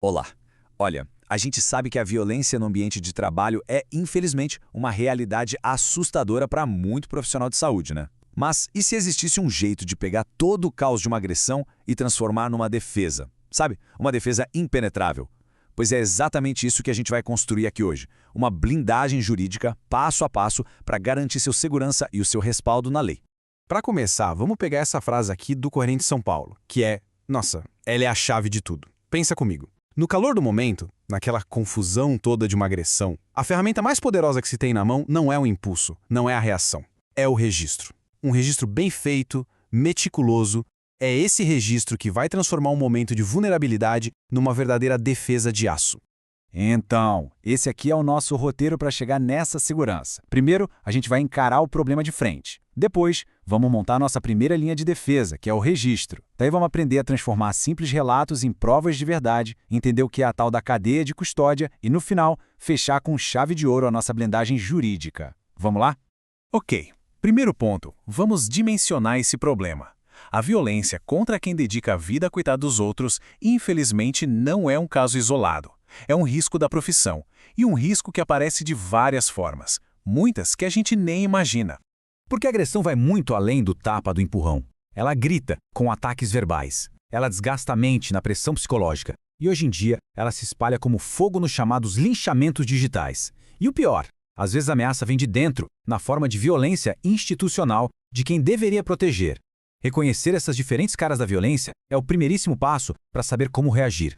Olá. Olha, a gente sabe que a violência no ambiente de trabalho é, infelizmente, uma realidade assustadora para muito profissional de saúde, né? Mas e se existisse um jeito de pegar todo o caos de uma agressão e transformar numa defesa? Sabe? Uma defesa impenetrável. Pois é exatamente isso que a gente vai construir aqui hoje. Uma blindagem jurídica, passo a passo, para garantir seu segurança e o seu respaldo na lei. Para começar, vamos pegar essa frase aqui do Corrente de São Paulo, que é, nossa, ela é a chave de tudo. Pensa comigo. No calor do momento, naquela confusão toda de uma agressão, a ferramenta mais poderosa que se tem na mão não é o impulso, não é a reação, é o registro. Um registro bem feito, meticuloso, é esse registro que vai transformar um momento de vulnerabilidade numa verdadeira defesa de aço. Então, esse aqui é o nosso roteiro para chegar nessa segurança. Primeiro, a gente vai encarar o problema de frente. Depois, vamos montar a nossa primeira linha de defesa, que é o registro. Daí vamos aprender a transformar simples relatos em provas de verdade, entender o que é a tal da cadeia de custódia e, no final, fechar com chave de ouro a nossa blindagem jurídica. Vamos lá? Ok. Primeiro ponto, vamos dimensionar esse problema. A violência contra quem dedica a vida a cuidar dos outros, infelizmente, não é um caso isolado. É um risco da profissão, e um risco que aparece de várias formas, muitas que a gente nem imagina. Porque a agressão vai muito além do tapa do empurrão. Ela grita com ataques verbais. Ela desgasta a mente na pressão psicológica. E hoje em dia, ela se espalha como fogo nos chamados linchamentos digitais. E o pior, às vezes a ameaça vem de dentro, na forma de violência institucional de quem deveria proteger. Reconhecer essas diferentes caras da violência é o primeiríssimo passo para saber como reagir.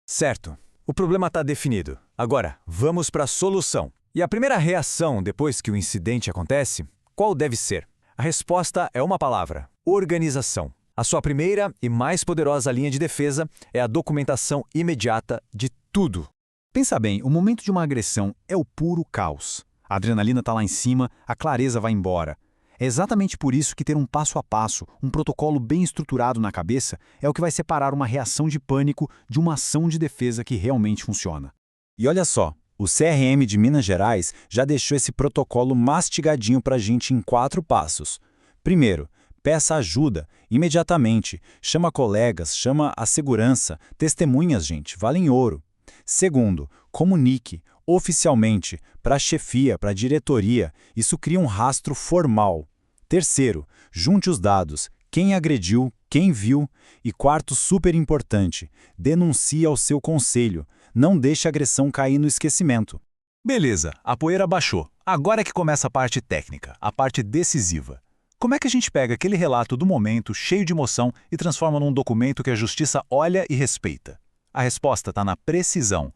Certo. O problema está definido. Agora, vamos para a solução. E a primeira reação depois que o incidente acontece, qual deve ser? A resposta é uma palavra: organização. A sua primeira e mais poderosa linha de defesa é a documentação imediata de tudo. Pensa bem, o momento de uma agressão é o puro caos. A adrenalina está lá em cima, a clareza vai embora. É exatamente por isso que ter um passo a passo, um protocolo bem estruturado na cabeça, é o que vai separar uma reação de pânico de uma ação de defesa que realmente funciona. E olha só, o CRM de Minas Gerais já deixou esse protocolo mastigadinho para a gente em 4 passos. Primeiro, peça ajuda, imediatamente. Chama colegas, chama a segurança, testemunhas, gente, valem ouro. Segundo, comunique, oficialmente, para a chefia, para a diretoria. Isso cria um rastro formal. Terceiro, junte os dados, quem agrediu, quem viu. E quarto, super importante, denuncie ao seu conselho. Não deixe a agressão cair no esquecimento. Beleza, a poeira baixou. Agora é que começa a parte técnica, a parte decisiva. Como é que a gente pega aquele relato do momento, cheio de emoção, e transforma num documento que a justiça olha e respeita? A resposta está na precisão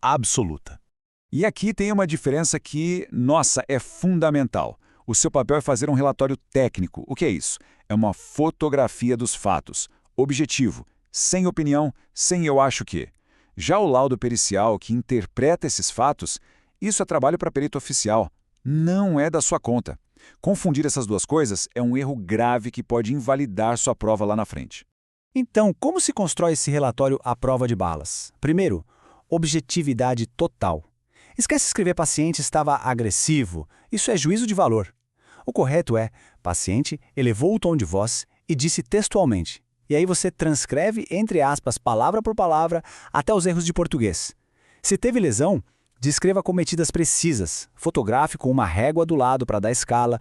absoluta. E aqui tem uma diferença que, nossa, é fundamental. O seu papel é fazer um relatório técnico. O que é isso? É uma fotografia dos fatos. Objetivo, sem opinião, sem eu acho que. Já o laudo pericial que interpreta esses fatos, isso é trabalho para perito oficial. Não é da sua conta. Confundir essas duas coisas é um erro grave que pode invalidar sua prova lá na frente. Então, como se constrói esse relatório à prova de balas? Primeiro, objetividade total. Esquece escrever paciente estava agressivo. Isso é juízo de valor. O correto é, paciente elevou o tom de voz e disse textualmente. E aí você transcreve, entre aspas, palavra por palavra, até os erros de português. Se teve lesão, descreva com medidas precisas. Fotografe com uma régua do lado para dar escala.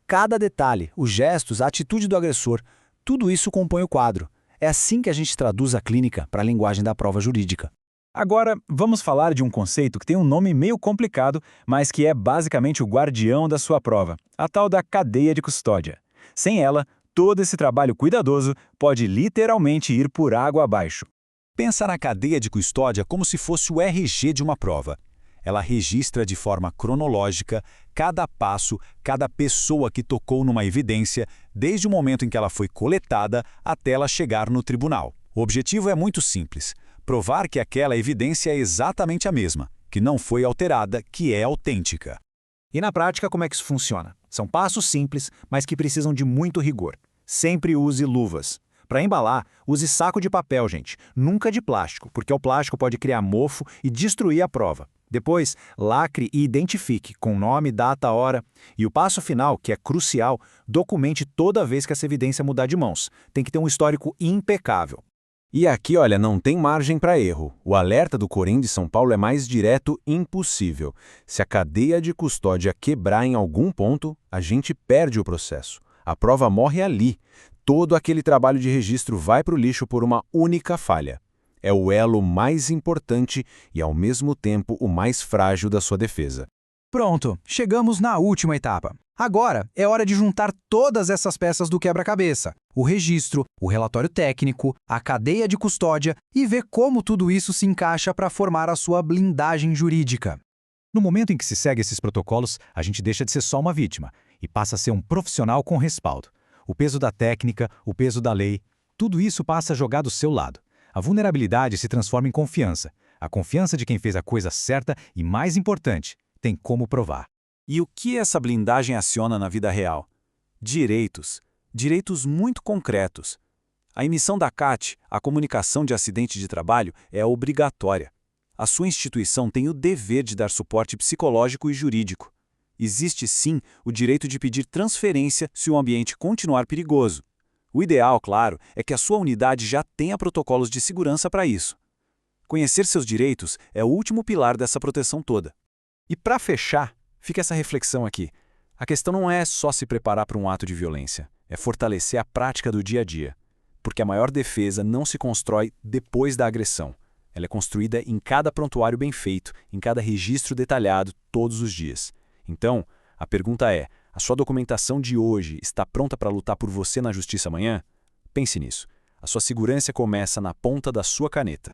Cada detalhe, os gestos, a atitude do agressor, tudo isso compõe o quadro. É assim que a gente traduz a clínica para a linguagem da prova jurídica. Agora, vamos falar de um conceito que tem um nome meio complicado, mas que é basicamente o guardião da sua prova, a tal da cadeia de custódia. Sem ela, todo esse trabalho cuidadoso pode literalmente ir por água abaixo. Pensa na cadeia de custódia como se fosse o RG de uma prova. Ela registra de forma cronológica cada passo, cada pessoa que tocou numa evidência, desde o momento em que ela foi coletada até ela chegar no tribunal. O objetivo é muito simples: provar que aquela evidência é exatamente a mesma, que não foi alterada, que é autêntica. E na prática, como é que isso funciona? São passos simples, mas que precisam de muito rigor. Sempre use luvas. Para embalar, use saco de papel, gente, nunca de plástico, porque o plástico pode criar mofo e destruir a prova. Depois, lacre e identifique, com nome, data, hora. E o passo final, que é crucial, documente toda vez que essa evidência mudar de mãos. Tem que ter um histórico impecável. E aqui, olha, não tem margem para erro. O alerta do Corém de São Paulo é mais direto impossível. Se a cadeia de custódia quebrar em algum ponto, a gente perde o processo. A prova morre ali. Todo aquele trabalho de registro vai para o lixo por uma única falha. É o elo mais importante e, ao mesmo tempo, o mais frágil da sua defesa. Pronto, chegamos na última etapa. Agora é hora de juntar todas essas peças do quebra-cabeça: o registro, o relatório técnico, a cadeia de custódia e ver como tudo isso se encaixa para formar a sua blindagem jurídica. No momento em que se segue esses protocolos, a gente deixa de ser só uma vítima e passa a ser um profissional com respaldo. O peso da técnica, o peso da lei, tudo isso passa a jogar do seu lado. A vulnerabilidade se transforma em confiança. A confiança de quem fez a coisa certa e, mais importante, tem como provar. E o que essa blindagem aciona na vida real? Direitos. Direitos muito concretos. A emissão da CAT, a comunicação de acidente de trabalho, é obrigatória. A sua instituição tem o dever de dar suporte psicológico e jurídico. Existe sim o direito de pedir transferência se o ambiente continuar perigoso. O ideal, claro, é que a sua unidade já tenha protocolos de segurança para isso. Conhecer seus direitos é o último pilar dessa proteção toda. E para fechar, fica essa reflexão aqui. A questão não é só se preparar para um ato de violência, é fortalecer a prática do dia a dia. Porque a maior defesa não se constrói depois da agressão. Ela é construída em cada prontuário bem feito, em cada registro detalhado, todos os dias. Então, a pergunta é: a sua documentação de hoje está pronta para lutar por você na justiça amanhã? Pense nisso. A sua segurança começa na ponta da sua caneta.